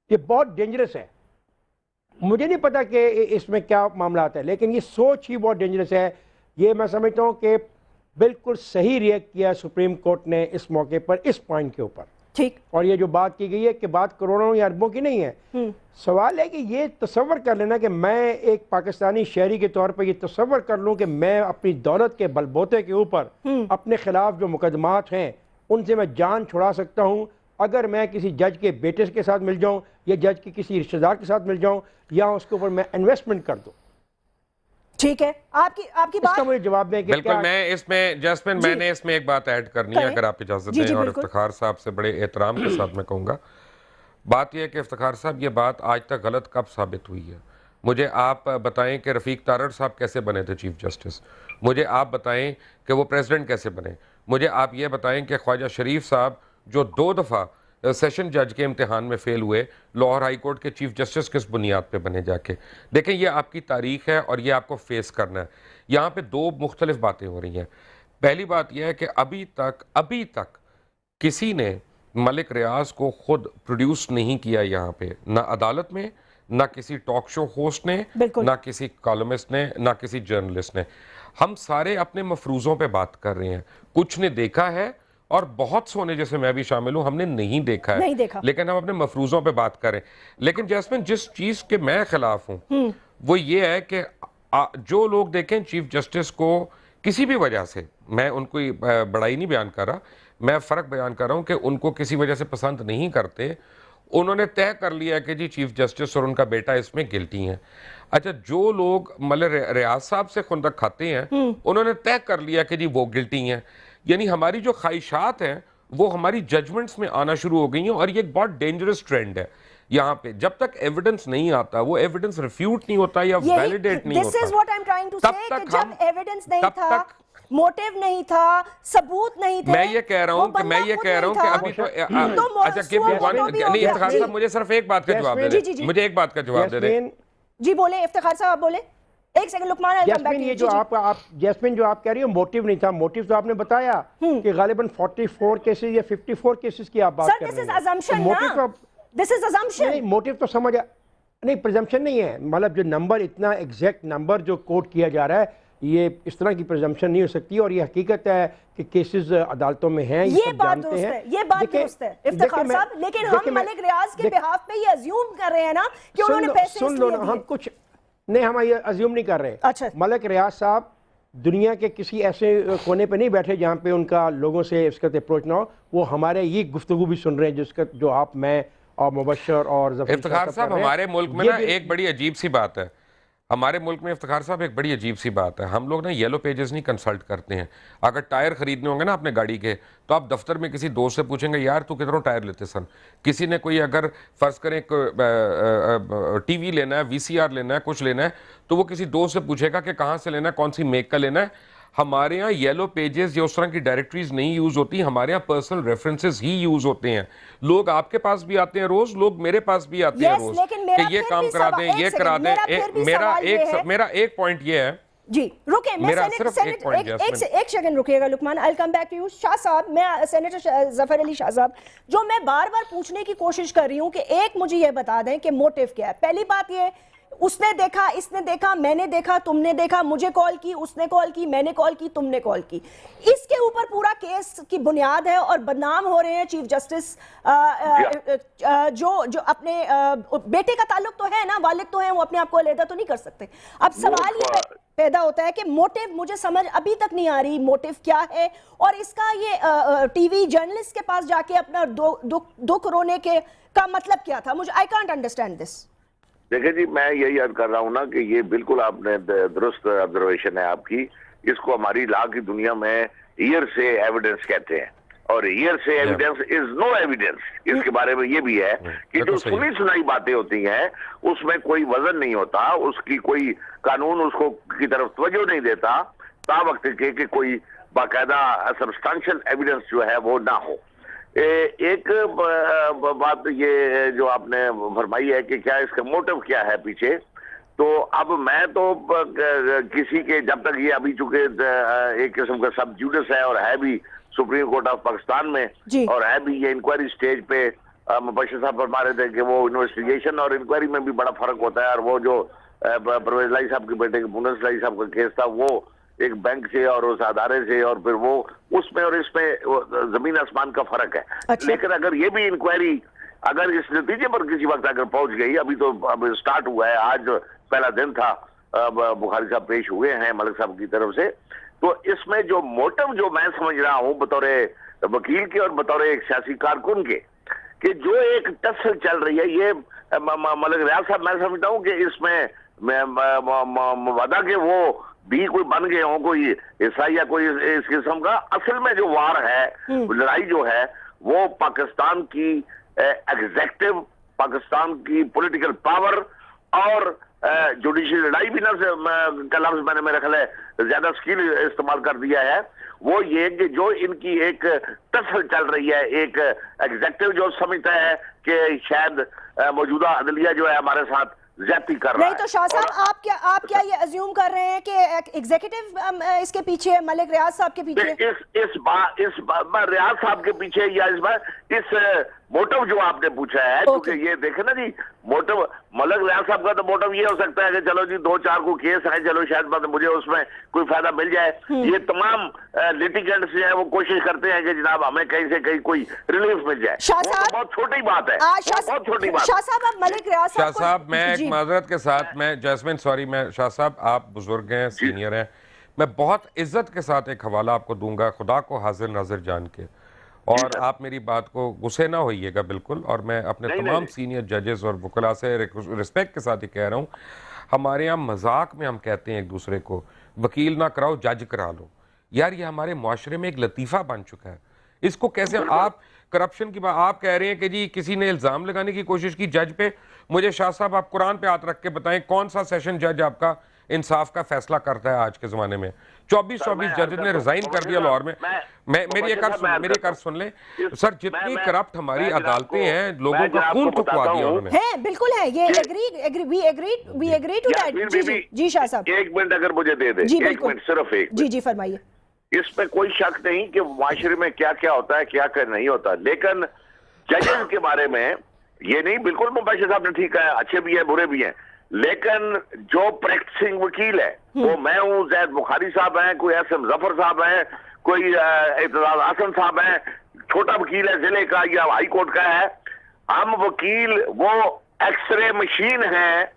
یہ بہت ڈینجرس ہے. مجھے نہیں پتا کہ اس میں کیا معاملات ہے، لیکن یہ سوچ ہی بہت ڈینجرس ہے. یہ میں سمجھتا ہوں کہ بالکل صحیح ریئیکٹ کیا سپریم کورٹ نے اس موقع پر اس پوائنٹ کے اوپر. ٹھیک. اور یہ جو بات کی گئی ہے کہ بات کروڑوں یا اربوں کی نہیں ہے. سوال ہے کہ یہ تصور کر لینا کہ میں ایک پاکستانی شہری کے طور پر یہ تصور کر لوں کہ میں اپنی دولت کے بلبوتے کے اوپر اپنے خلاف جو مقدمات ہیں ان سے میں جان چھڑا سکتا ہوں اگر میں کسی جج کے بیٹے کے ساتھ مل جاؤں یا جج کے کسی رشتہ دار کے ساتھ مل جاؤں یا اس کے اوپر میں انویسٹمنٹ کر دوں. ٹھیک ہے. آپ کی اس بات کا مجھے جواب دیں کہ بالکل. میں اس میں جیسمن میں نے اس میں ایک بات ایڈ کرنی ہے اگر آپ اجازت دیں, اور افتخار صاحب سے بڑے احترام کے ساتھ میں کہوں گا. بات یہ ہے کہ افتخار صاحب یہ بات آج تک غلط کب ثابت ہوئی ہے؟ مجھے آپ بتائیں کہ رفیق تارڑ صاحب کیسے بنے تھے چیف جسٹس. مجھے آپ بتائیں کہ وہ پریزیڈنٹ کیسے بنے. مجھے آپ یہ بتائیں کہ خواجہ شریف صاحب جو 2 دفعہ سیشن جج کے امتحان میں فیل ہوئے, لاہور ہائی کورٹ کے چیف جسٹس کس بنیاد پہ بنے جا کے. دیکھیں یہ آپ کی تاریخ ہے اور یہ آپ کو فیس کرنا ہے. یہاں پہ 2 مختلف باتیں ہو رہی ہیں. پہلی بات یہ ہے کہ ابھی تک کسی نے ملک ریاض کو خود پروڈیوس نہیں کیا یہاں پہ, نہ عدالت میں, نہ کسی ٹاک شو ہوسٹ نے, نہ کسی کالمسٹ نے, نہ کسی جرنلسٹ نے. ہم سارے اپنے مفروضوں پہ بات کر رہے ہیں. کچھ نے دیکھا ہے اور بہت سونے جیسے میں بھی شامل ہوں ہم نے نہیں دیکھا ہے, لیکن ہم اپنے مفروضوں پہ بات کریں. لیکن جیسمن جس چیز کے میں خلاف ہوں وہ یہ ہے کہ جو لوگ دیکھیں چیف جسٹس کو کسی بھی وجہ سے, میں ان کو بڑائی نہیں بیان کر رہا, میں فرق بیان کر رہا ہوں کہ ان کو کسی وجہ سے پسند نہیں کرتے, انہوں نے طے کر لیا کہ جی چیف جسٹس اور ان کا بیٹا اس میں گلٹی ہیں. اچھا جو لوگ ملک ریاض صاحب سے خندق کھاتے ہیں انہوں نے طے کر لیا کہ جی وہ گلٹی ہیں. یعنی ہماری جو خواہشات ہیں وہ ہماری ججمنٹس میں آنا شروع ہو گئی ہیں, اور یہ ایک بہت ڈینجرس ٹرینڈ ہے یہاں پہ. جب تک ایویڈنس نہیں آتا, وہ ایویڈنس ریفیوٹ نہیں ہوتا یا ویلیڈیٹ نہیں ہوتا, This is what I'm trying to say کہ جب ایویڈنس نہیں تھا, موٹیو نہیں تھا, ثبوت نہیں تھے, میں یہ کہہ رہا ہوں کہ ابھی تو اچھا نہیں افتخار صاحب مجھے صرف ایک بات کا جواب دے دیں, مجھے ایک بات کا جواب دے دیں. جی بولیں افتخار صاحب, آپ بولیں. ایک سیکنڈ لقمان, جیسمین یہ جو جیسمین جو آپ کہہ رہی ہو موٹیو نہیں تھا, موٹیو تو آپ نے بتایا کہ غالباً 44 کیسز یا 54 کیسز کی آپ بات کر رہے ہیں. This is assumption. نہیں موٹیو تو سمجھ نہیں, پریزمپشن نہیں ہے. مطلب جو نمبر اتنا ایگزیکٹ نمبر جو کوٹ کیا جا رہا ہے یہ اس طرح کی پریزمپشن نہیں ہو سکتی, اور یہ حقیقت ہے کہ کیسز عدالتوں میں ہیں, یہ بات درست ہے, یہ بات درست ہے افتخار صاحب. لیکن ہم ملک ریاض کے بہاف پہ یہ ازیوم کر رہے ہیں نا کہ انہوں نے پیسے اس لیے دیے. ہم کچھ نہیں, ہم یہ ازیوم نہیں کر رہے. ملک ریاض صاحب دنیا کے کسی ایسے کونے پہ نہیں بیٹھے جہاں پہ ان کا لوگوں سے اس کا اپروچ نہ ہو. وہ ہمارے یہ گفتگو بھی سن رہے ہیں جس کا جو آپ, میں اور مبشر اور افتخار صاحب ہمارے ملک میں نا ایک بڑی عجیب سی بات ہے. ہمارے ملک میں افتخار صاحب ایک بڑی عجیب سی بات ہے, ہم لوگ نا یلو پیجز نہیں کنسلٹ کرتے ہیں. اگر ٹائر خریدنے ہوں گے نا اپنے گاڑی کے تو آپ دفتر میں کسی دوست سے پوچھیں گے یار تو کتنوں ٹائر لیتے سن. کسی نے کوئی اگر فرض کریں ٹی وی لینا ہے, وی سی آر لینا ہے, کچھ لینا ہے, تو وہ کسی دوست سے پوچھے گا کہ کہاں سے لینا ہے, کون سی میک کا لینا ہے. ہمارے یہاں یلو پیجز یا اس طرح کی ڈائریکٹریز نہیں یوز ہوتی, ہمارے یہاں پرسنل ریفرنسز ہی یوز ہوتے ہیں. لوگ آپ کے پاس بھی آتے ہیں روز, لوگ میرے پاس بھی آتے ہیں روز کہ یہ کام کرا دیں, یہ کرا دیں. میرا ایک پوائنٹ یہ ہے, جی رکیں, میں ایک سیکنڈ رکیے گا لقمان, I'll come back to you. شاہ صاحب, میں سینیٹر ظفر علی شاہ صاحب, جو میں بار بار پوچھنے کی کوشش کر رہی ہوں کہ ایک مجھے یہ بتا دیں کہ موٹیو کیا ہے. پہلی بات یہ, اس نے دیکھا, اس نے دیکھا, میں نے دیکھا, تم نے دیکھا, مجھے کال کی, اس نے کال کی, میں نے کال کی, تم نے کال کی. اس کے اوپر پورا کیس کی بنیاد ہے اور بدنام ہو رہے ہیں چیف جسٹس جو اپنے بیٹے کا تعلق تو ہے نا, والد تو ہیں, وہ اپنے آپ کو علیحدہ تو نہیں کر سکتے. اب سوال یہ پیدا ہوتا ہے کہ موٹیو مجھے سمجھ ابھی تک نہیں آ رہی, موٹیو کیا ہے, اور اس کا یہ ٹی وی جرنلسٹ کے پاس جا کے اپنا دکھ رونے کا مطلب کیا تھا. مجھے I can't understand this. دیکھیں جی, میں یہی عرض کر رہا ہوں نا کہ یہ بالکل آپ نے درست آبزرویشن ہے آپ کی. اس کو ہماری لا کی دنیا میں ایئر سے ایویڈنس کہتے ہیں, اور ایئر سے ایویڈنس از نو ایویڈنس. اس کے بارے میں یہ بھی ہے کہ جو سنی سنائی باتیں ہوتی ہیں اس میں کوئی وزن نہیں ہوتا, اس کی کوئی قانون اس کو کی طرف توجہ نہیں دیتا تا وقت کہ کوئی باقاعدہ سبسٹانشل ایویڈنس جو ہے وہ نہ ہو. ایک بات یہ جو آپ نے فرمائی ہے کہ کیا اس کا موٹیو کیا ہے پیچھے, تو اب میں تو کسی کے, جب تک یہ ابھی چونکہ ایک قسم کا سب جوڈس ہے اور ہے بھی سپریم کورٹ آف پاکستان میں, اور ہے بھی یہ انکوائری سٹیج پہ, मुबश्शिर साहब फरमा रहे थे कि वो इन्वेस्टिगेशन और इंक्वायरी में भी बड़ा फर्क होता है, और वो जो परवेज लाई साहब के बेटे के पुनस लाई साहब का केस था, वो एक बैंक से और उस अदारे से, और फिर वो उसमें और इसमें जमीन आसमान का फर्क है। अच्छा। लेकिन अगर ये भी इंक्वायरी अगर इस नतीजे पर किसी वक्त अगर पहुंच गई, अभी तो अब स्टार्ट हुआ है, आज पहला दिन था, बुखारी साहब पेश हुए हैं मलिक साहब की तरफ से, तो इसमें जो मोटिव जो मैं समझ रहा हूं बतौर वकील के और बतौर एक सियासी कारकुन के, कि जो एक टसल चल रही है, ये मलिक रियाज साहब मैं समझता हूं कि इसमें वादा के वो भी कोई बन गए हों, कोई हिस्सा या कोई इस किस्म का। असल में जो वार है, लड़ाई जो है, वो पाकिस्तान की एग्जेक्टिव, पाकिस्तान की पॉलिटिकल पावर और जुडिशियल लड़ाई भी ना का लफ्ज मैंने मेरा ख्याल है ज्यादा स्किल इस्तेमाल कर दिया है, वो ये कि जो इनकी एक टसल चल रही है, एक एग्जेक्टिव जो समझता है कि शायद मौजूदा अदलिया जो है हमारे साथ ज्यादती कर रहा है। नहीं तो शाह साहब आप क्या ये अज्यूम कर रहे हैं कि एग्जीक्यूटिव इसके पीछे है, मलिक रियाज साहब के पीछे? इस बार रियाज साहब के पीछे, या इस बार इस मोटिव जो आपने पूछा है, क्योंकि ये देखे ना जी, मोटिव मलिक रियाज साहब का तो मोटिव ये हो सकता है कि चलो जी 2-4 को केस है, चलो शायद मुझे उसमें कोई फायदा मिल जाए। ये तमाम लिटिगेंट्स जो है वो कोशिश करते हैं कि जनाब हमें कहीं से कहीं कोई रिलीफ मिल जाए। बहुत छोटी बात है, बहुत छोटी बात। शाह साहब, अब मलिक रियाज शाह साहब, मैं एक माजरत के साथ, मैं जैस्मिन सॉरी, मैं शाह साहब आप बुजुर्ग हैं, सीनियर हैं, मैं बहुत इज्जत के साथ एक हवाला आपको दूंगा, खुदा को हाजिर नाजिर जान के, और आप मेरी बात को गुस्से ना होइएगा बिल्कुल, और मैं अपने तमाम सीनियर जजेस और वकला से रिस्पेक्ट के साथ ही कह रहा हूँ, हमारे यहाँ मजाक में हम कहते हैं एक दूसरे को वकील ना कराओ जज करा लो। यार ये हमारे मुआशरे में एक लतीफ़ा बन चुका है, इसको कैसे आप करप्शन की बात आप कह रहे हैं कि जी किसी ने इल्ज़ाम लगाने की कोशिश की जज पे। मुझे शाह साहब आप कुरान पे हाथ रख के बताएं कौन सा सेशन जज आपका इंसाफ का फैसला करता है आज के ज़माने में? 24 जजेस ने रिजाइन कर दिया लाहौर में। मेरी एक अर्ज सुन लें सर, जितनी करप्ट हमारी अदालतें हैं, लोगों का खून थुकवा दिया उन्होंने। है, बिल्कुल है, ये वी एग्री टू दैट। जी शाह साहब, 1 मिनट अगर मुझे दे दे, 1 मिनट, सिर्फ 1 मिनट। जी फरमाइए। इसमें कोई शक नहीं कि माशरे में क्या क्या होता है, क्या क्या नहीं होता, लेकिन जजेस के बारे में ये नहीं, बिल्कुल मुबश्शिर साहब ने ठीक है, अच्छे भी हैं बुरे भी हैं, लेकिन जो प्रैक्टिसिंग वकील है वो मैं हूँ, जैद बुखारी साहब हैं, कोई एस एम जफर साहब हैं, कोई एतजाज हसन साहब हैं, छोटा वकील है जिले का या हाई कोर्ट का है। हम वकील वो एक्सरे मशीन है,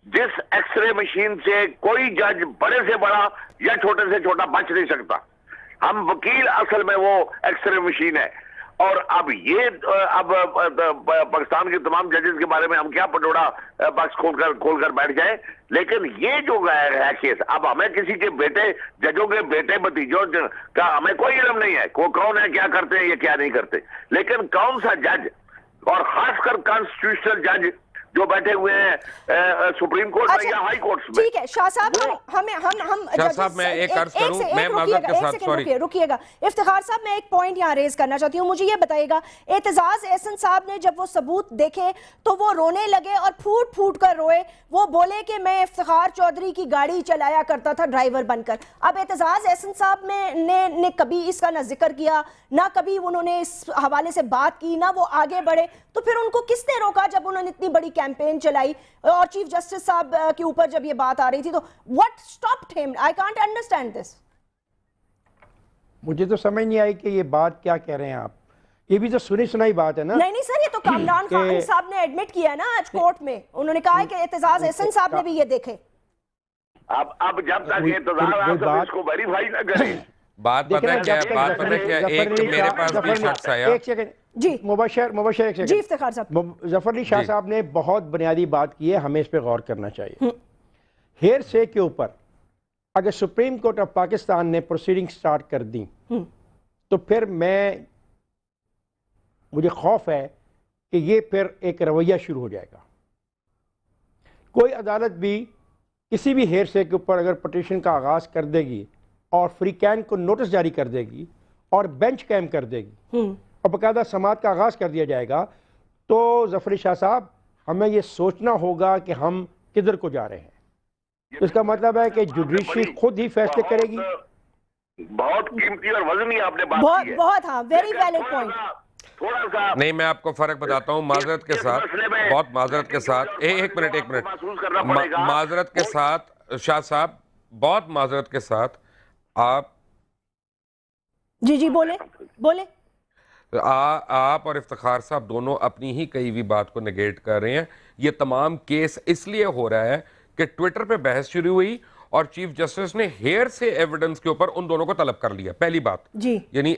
जिस एक्सरे मशीन से कोई जज बड़े से बड़ा या छोटे से छोटा बच नहीं सकता। हम वकील असल में वो एक्सरे मशीन है। और अब ये अब पाकिस्तान के तमाम जजेस के बारे में हम क्या पटोड़ा बक्स खोलकर बैठ जाए, लेकिन ये जो है केस, अब हमें किसी के बेटे, जजों के बेटे भतीजों का हमें कोई इल्म नहीं है, कौन है, क्या करते हैं, ये क्या नहीं करते, लेकिन कौन सा जज, और खासकर कॉन्स्टिट्यूशनल जज जो बैठे हुए हैं सुप्रीम कोर्ट में या हाई कोर्ट में। ठीक है शाह साहब, हम शाह साहब मैं एक अर्ज करूं, मैं माजरत के साथ सॉरी रुकिएगा इफ्तिखार साहब, मैं एक पॉइंट यहाँ रेज करना चाहती हूँ। मुझे ये बताइएगा, एतजाज एहसन साहब ने जब वो सबूत देखे तो वो रोने लगे और फूट फूट कर रोए। वो बोले कि मैं इफ्तिखार चौधरी की गाड़ी चलाया करता था ड्राइवर बनकर। अब एतजाज एहसन साहब ने कभी इसका ना जिक्र किया, ना कभी उन्होंने इस हवाले से बात की, ना वो आगे बढ़े, तो फिर उनको किसने रोका जब उन्होंने इतनी बड़ी कैंपेन चलाई? और चीफ जस्टिस साहब के ऊपर जब ये बात आ रही थी, तो what stopped him? I can't understand this. मुझे तो समझ नहीं आई कि ये बात क्या कह रहे हैं आप। ये भी तो सुनी सुनाई बात है ना। नहीं सर, ये तो कामरान खान साहब ने एडमिट किया है ना आज कोर्ट में। उन्होंने कहा है कि एतजाज एहसन साहब ने भी ये देखे। अब जब तक एतजाज इसको वेरीफाई ना करें, बात पता है क्या, बात पता है क्या, एक मेरे पास भी शख्स आया। एक सेकंड जी मुबश्शिर एक सेकंड। जी इफ्तिखार साहब, जफर अली शाह साहब ने बहुत बुनियादी बात की है, हमें इस पे गौर करना चाहिए। हेयर से के ऊपर अगर सुप्रीम कोर्ट ऑफ पाकिस्तान ने प्रोसीडिंग स्टार्ट कर दी तो फिर मुझे खौफ है कि ये फिर एक रवैया शुरू हो जाएगा। कोई अदालत भी किसी भी हेयर से के ऊपर अगर पटिशन का आगाज कर देगी और फ्री कैन को नोटिस जारी कर देगी और बेंच कैम कर देगी और बाकायदा समाअत का आगाज कर दिया जाएगा, तो जफर शाह साहब हमें ये सोचना होगा कि हम किधर को जा रहे हैं। तो इसका मतलब है कि जुडिशरी खुद ही फैसले करेगी। बहुत कीमती और वजनी आपने बात की है। बहुत हाँ, वेरी वैलिड पॉइंट। थोड़ा सा नहीं, मैं आपको फर्क बताता हूँ माजरत के साथ, बहुत माजरत के साथ, एक मिनट महसूस करना पड़ेगा। माजरत के साथ शाह साहब, बहुत माजरत के साथ, आप जी बोले आप और इफ्तिखार साहब दोनों अपनी ही कही हुई बात को नेगेट कर रहे हैं। ये तमाम केस इसलिए हो रहा है कि ट्विटर पे बहस शुरू हुई और चीफ जस्टिस ने हेयर से एविडेंस के ऊपर उन दोनों को तलब कर लिया। पहली बात जी, यानी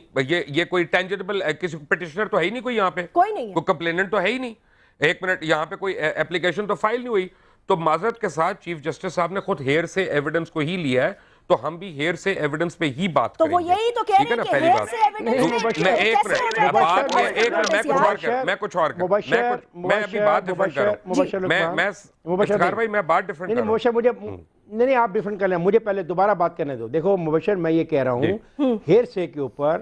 ये कोई टेंजिबल किसी पिटिशनर तो है ही नहीं, कोई यहाँ पे कोई नहीं है, कोई कंप्लेनेंट तो है ही नहीं, एक मिनट, यहाँ पे कोई एप्लीकेशन तो फाइल नहीं हुई। तो माजरत के साथ चीफ जस्टिस साहब ने खुद हेयर से एविडेंस को ही लिया है, तो हम भी हेयर से एविडेंस पे ही बात तो करेंगे। वो यही तो कह रहे हैं कि पहली हेयर बात से एविडेंस में मैं एक मिनट बात में एक मिनट मैं कुछ और कर मैं अभी बात डिफरेंट कर रहा हूँ। इफ्तिखार भाई मैं बात डिफरेंट कर रहा हूँ। मुझे नहीं आप डिफरेंट कर लें, मुझे पहले दोबारा बात करने दो। देखो मुबशर, मैं ये कह रहा हूँ हेयर से के ऊपर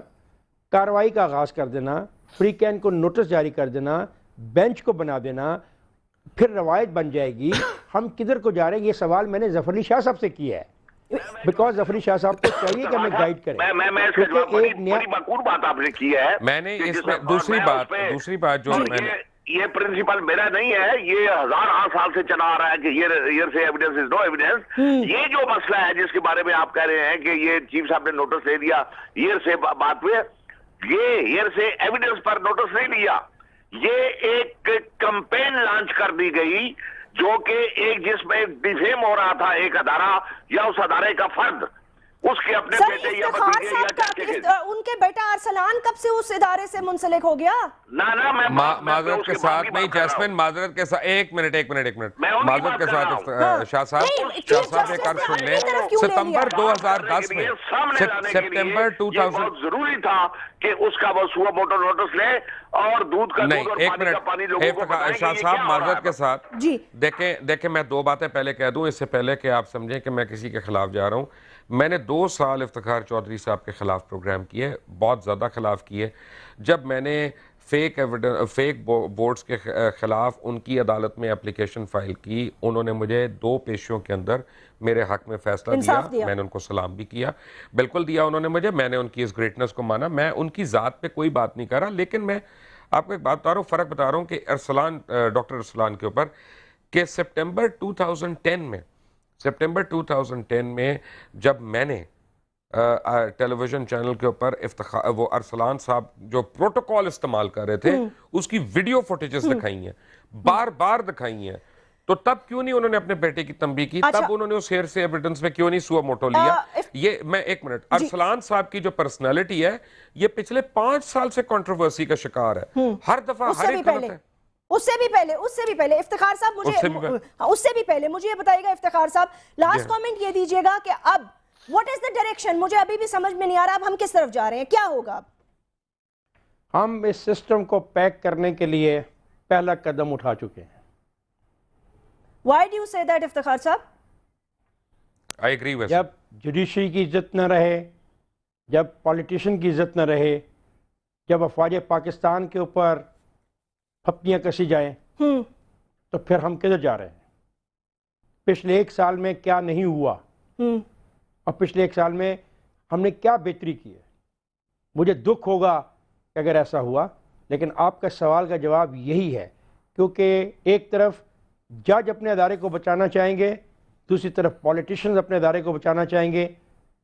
कार्रवाई का आगाज कर देना, फ्री कैन को नोटिस जारी कर देना, बेंच को बना देना, फिर रवायत बन जाएगी। हम किधर को जा रहे हैं, ये सवाल मैंने जफर अली शाह साहब से किया है, बिकॉज जफर अली शाह साहब को चाहिए कि हमें गाइड करें। मैं इसका जवाब बड़ी बकूर बात आपने की है। मैंने इसमें दूसरी बात जो मैंने ये प्रिंसिपल मेरा नहीं है, ये हजार साल से चला आ रहा है कि हियर से एविडेंस इज नो एविडेंस। ये जो मसला है जिसके बारे में आप कह रहे हैं कि ये चीफ साहब ने नोटिस ले दिया हियर से बात पे, ये हियर से एविडेंस पर नोटिस नहीं लिया, ये एक कैंपेन लॉन्च कर दी गई जो कि एक जिसमें डिफेम हो रहा था एक अदारा या उस अदारे का फर्द, उसके अपने बेटे या भतीजे या चाचे के। उनके बेटा अरसलान कब से उस इदारे से मुंसलिक हो गया? ना मैं माजरत के साथ नहीं जैस्मिन, माजरत के साथ एक मिनट माजरत के साथ शाह साहब एक अर्ज सुन ले। सितंबर 2010 में सितंबर 2000 जरूरी था कि उसका वो सुआ मोटो नोटिस ले और दूध का नहीं, दूध और एक पानी का पानी लोगों को बताएं कि शाह ये साहब क्या हो रहा माजरत है। के साथ जी देखें मैं दो बातें पहले कह दूं इससे पहले कि आप समझें कि मैं किसी के खिलाफ जा रहा हूं। मैंने 2 साल इफ्तिखार चौधरी साहब के खिलाफ प्रोग्राम किए, बहुत ज़्यादा खिलाफ किए। जब मैंने फेक बोर्ड्स के खिलाफ उनकी अदालत में एप्लीकेशन फाइल की, उन्होंने मुझे 2 पेशियों के अंदर मेरे हक में फैसला दिया। मैंने उनको सलाम भी किया, बिल्कुल दिया उन्होंने मुझे, मैंने उनकी इस ग्रेटनेस को माना। मैं उनकी ज़ात पे कोई बात नहीं कर रहा, लेकिन मैं आपको एक बात बता रहा हूँ, फ़र्क बता रहा हूँ कि डॉक्टर अरसलान के ऊपर कि सितंबर 2010 में जब मैंने टेलीविजन चैनल के ऊपर वो अरसलान साहब जो प्रोटोकॉल इस्तेमाल कर रहे थे उसकी वीडियो फुटेजेस दिखाई हैं, बार दिखाई हैं, तो तब क्यों नहीं उन्होंने अपने बेटे की तंबीह की? तब उन्होंने उस हेयर से एविडेंस में क्यों नहीं सुआ मोटो लिया? ये मैं एक मिनट, अरसलान साहब की जो पर्सनालिटी है ये पिछले 5 साल से कंट्रोवर्सी का शिकार है, हर दफा हर एक गलत है। उससे भी पहले इफ्तिखार साहब उससे भी पहले मुझे ये बताइएगा इफ्तिखार साहब, लास्ट कमेंट ये दीजिएगा कि अब व्हाट इज द डायरेक्शन? मुझे अभी भी समझ में नहीं आ रहा, अब हम किस तरफ जा रहे हैं, क्या होगा अब? हम इस सिस्टम को पैक करने के लिए पहला कदम उठा चुके हैं। Why do you say that Iftikhar साहब? I agree with जब जुडिशरी की इज्जत न रहे, जब पॉलिटिशियन की इज्जत न रहे, जब अफवाज पाकिस्तान के ऊपर फप्तियाँ कसी जाएं, तो फिर हम किधर जा रहे हैं? पिछले 1 साल में क्या नहीं हुआ और पिछले 1 साल में हमने क्या बेहतरी की है? मुझे दुख होगा कि अगर ऐसा हुआ, लेकिन आपका सवाल का जवाब यही है, क्योंकि एक तरफ जज अपने अदारे को बचाना चाहेंगे, दूसरी तरफ पॉलिटिशियंस अपने अदारे को बचाना चाहेंगे,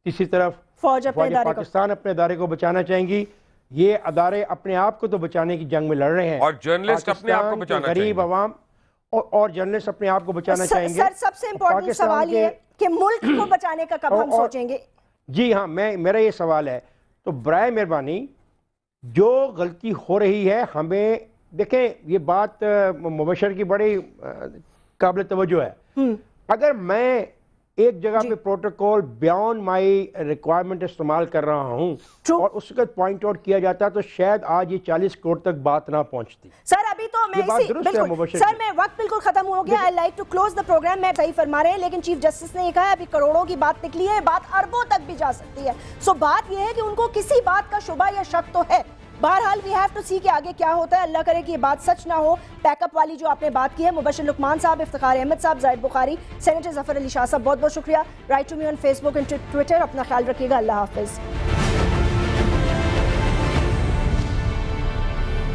तीसरी तरफ फौज पाकिस्तान अपने अदारे को बचाना चाहेंगी। ये अदारे अपने आप को तो बचाने की जंग में लड़ रहे हैं और जर्नलिस्ट अपने आप को बचाना चाहिए, गरीब आवाम और जर्नलिस्ट अपने आप को बचाना चाहेंगे। सर सबसे इम्पोर्टेंट सवाल ये कि मुल्क को बचाने का कब हम सोचेंगे? जी हाँ, मेरा ये सवाल है, तो बराए मेहरबानी जो गलती हो रही है हमें, देखें ये बात मुबशर की बड़ी काबिल तवज्जो है। अगर मैं एक जगह पे प्रोटोकॉल बियॉन्ड माय रिक्वायरमेंट इस्तेमाल कर रहा हूं और उसका पॉइंट आउट किया जाता तो शायद आज ये 40 करोड़ तक बात ना पहुंचती। सर अभी तो मैं बिल्कुल सर मैं वक्त बिल्कुल खत्म हो गया, I like to close the program. मैं सही फरमा रहे हैं, लेकिन चीफ जस्टिस ने ये कहा अभी करोड़ों की बात निकली है, बात अरबों तक भी जा सकती है। सो बात यह है कि उनको किसी बात का शुबा या शक तो है। बहरहाल वी हैव टू सी कि आगे क्या होता है। अल्लाह करे कि ये बात सच ना हो। पैकअप वाली जो आपने बात की है, मुबशर लुकमान साहब, इफ्तिखार अहमद साहब, जाहिद बुखारी, सेनेटर जफर अली शाह साहब, बहुत बहुत शुक्रिया। Write to me on Facebook and Twitter. अपना ख्याल रखिएगा। अल्लाह हाफिज।